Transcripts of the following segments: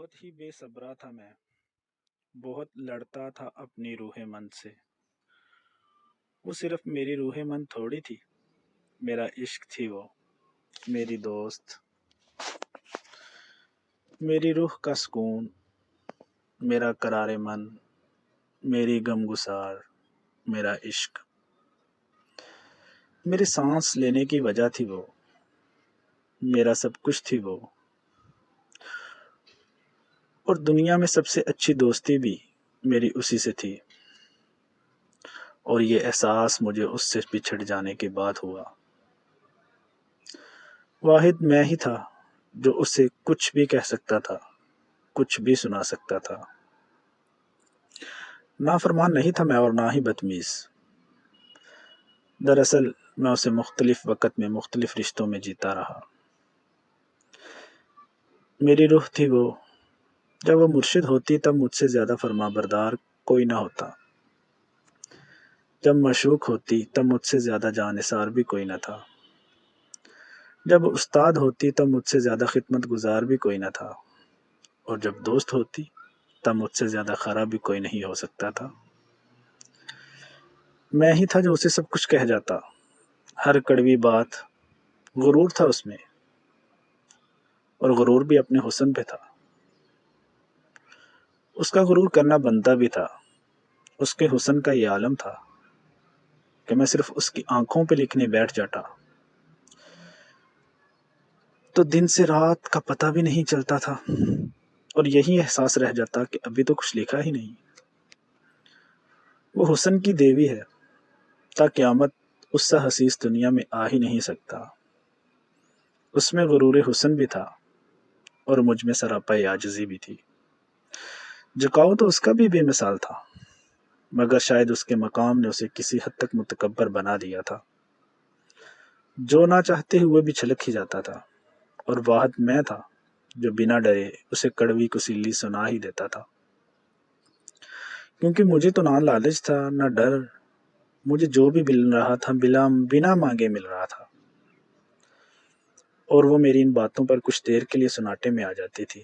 بہت ہی بے صبرا تھا میں، بہت لڑتا تھا اپنی روح من سے۔ وہ صرف میری روح من تھوڑی تھی، میرا عشق تھی وہ، میری دوست، میری روح کا سکون، میرا قرار من، میری غم گسار، میرا عشق، میرے سانس لینے کی وجہ تھی وہ، میرا سب کچھ تھی وہ۔ اور دنیا میں سب سے اچھی دوستی بھی میری اسی سے تھی، اور یہ احساس مجھے اس سے بچھڑ جانے کے بعد ہوا۔ واحد میں ہی تھا جو اسے کچھ بھی کہہ سکتا تھا، کچھ بھی سنا سکتا تھا۔ نافرمان نہیں تھا میں اور نہ ہی بدتمیز۔ دراصل میں اسے مختلف وقت میں مختلف رشتوں میں جیتا رہا۔ میری روح تھی وہ، جب وہ مرشد ہوتی تب مجھ سے زیادہ فرما بردار کوئی نہ ہوتا، جب معشوق ہوتی تب مجھ سے زیادہ جانثار بھی کوئی نہ تھا، جب استاد ہوتی تب مجھ سے زیادہ خدمت گزار بھی کوئی نہ تھا، اور جب دوست ہوتی تب مجھ سے زیادہ خراب بھی کوئی نہیں ہو سکتا تھا۔ میں ہی تھا جو اسے سب کچھ کہہ جاتا، ہر کڑوی بات۔ غرور تھا اس میں، اور غرور بھی اپنے حسن پہ تھا۔ اس کا غرور کرنا بنتا بھی تھا، اس کے حسن کا یہ عالم تھا کہ میں صرف اس کی آنکھوں پہ لکھنے بیٹھ جاتا تو دن سے رات کا پتہ بھی نہیں چلتا تھا، اور یہی احساس رہ جاتا کہ ابھی تو کچھ لکھا ہی نہیں۔ وہ حسن کی دیوی ہے، تا قیامت اس سے حسیس دنیا میں آ ہی نہیں سکتا۔ اس میں غرور حسن بھی تھا، اور مجھ میں سراپا عاجزی بھی تھی۔ جھکاؤ تو اس کا بھی بے مثال تھا، مگر شاید اس کے مقام نے اسے کسی حد تک متکبر بنا دیا تھا، جو نہ چاہتے ہوئے بھی چھلک ہی جاتا تھا۔ اور واحد میں تھا جو بنا ڈرے اسے کڑوی کسیلی سنا ہی دیتا تھا، کیونکہ مجھے تو نہ لالچ تھا نہ ڈر، مجھے جو بھی مل رہا تھا بنا مانگے مل رہا تھا، اور وہ میری ان باتوں پر کچھ دیر کے لیے سناٹے میں آ جاتی تھی۔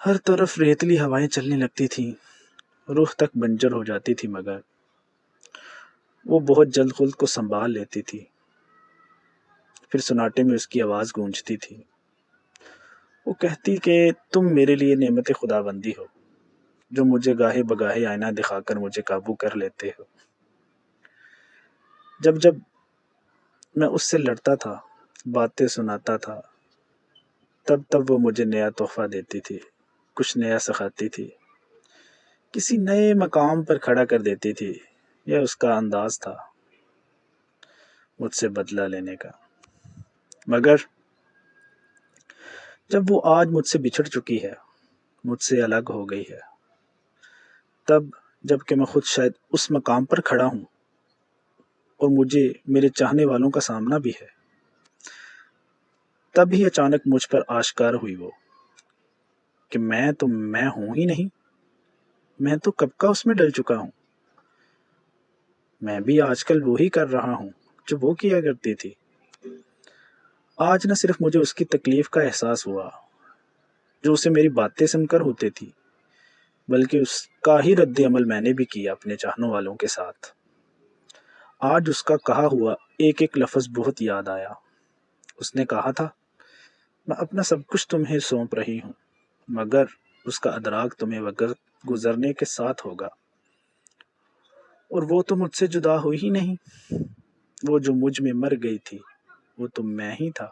ہر طرف ریتلی ہوائیں چلنے لگتی تھیں، روح تک بنجر ہو جاتی تھی، مگر وہ بہت جلد خود کو سنبھال لیتی تھی۔ پھر سناٹے میں اس کی آواز گونجتی تھی، وہ کہتی کہ تم میرے لیے نعمت خدا بندی ہو، جو مجھے گاہے بگاہے آئینہ دکھا کر مجھے قابو کر لیتے ہو۔ جب جب میں اس سے لڑتا تھا، باتیں سناتا تھا، تب وہ مجھے نیا تحفہ دیتی تھی، کچھ نیا سکھاتی تھی، کسی نئے مقام پر کھڑا کر دیتی تھی۔ یہ اس کا انداز تھا مجھ سے بدلہ لینے کا۔ مگر جب وہ آج مجھ سے بچھڑ چکی ہے، مجھ سے الگ ہو گئی ہے، تب جب کہ میں خود شاید اس مقام پر کھڑا ہوں، اور مجھے میرے چاہنے والوں کا سامنا بھی ہے، تب ہی اچانک مجھ پر آشکار ہوئی وہ، کہ میں ہوں ہی نہیں، میں تو کب کا اس میں ڈل چکا ہوں۔ میں بھی آج کل وہی کر رہا ہوں جو وہ کیا کرتی تھی۔ آج نہ صرف مجھے اس کی تکلیف کا احساس ہوا جو اسے میری باتیں سن کر ہوتی تھی، بلکہ اس کا ہی رد عمل میں نے بھی کیا اپنے چاہنے والوں کے ساتھ۔ آج اس کا کہا ہوا ایک ایک لفظ بہت یاد آیا۔ اس نے کہا تھا، میں اپنا سب کچھ تمہیں سونپ رہی ہوں، مگر اس کا ادراک تمہیں وقت گزرنے کے ساتھ ہوگا، اور وہ تو مجھ سے جدا ہوئی ہی نہیں۔ وہ جو مجھ میں مر گئی تھی وہ تو میں ہی تھا،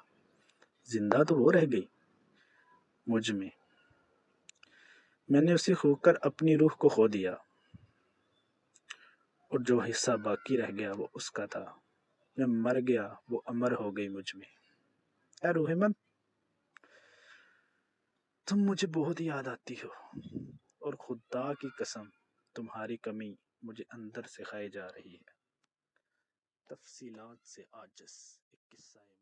زندہ تو وہ رہ گئی مجھ میں۔ میں نے اسے کھو کر اپنی روح کو کھو دیا، اور جو حصہ باقی رہ گیا وہ اس کا تھا۔ میں مر گیا، وہ امر ہو گئی مجھ میں۔ اے روح من، تم مجھے بہت یاد آتی ہو، اور خدا کی قسم تمہاری کمی مجھے اندر سے کھائے جا رہی ہے۔ تفصیلات سے عاجز ایک قصہ ہے۔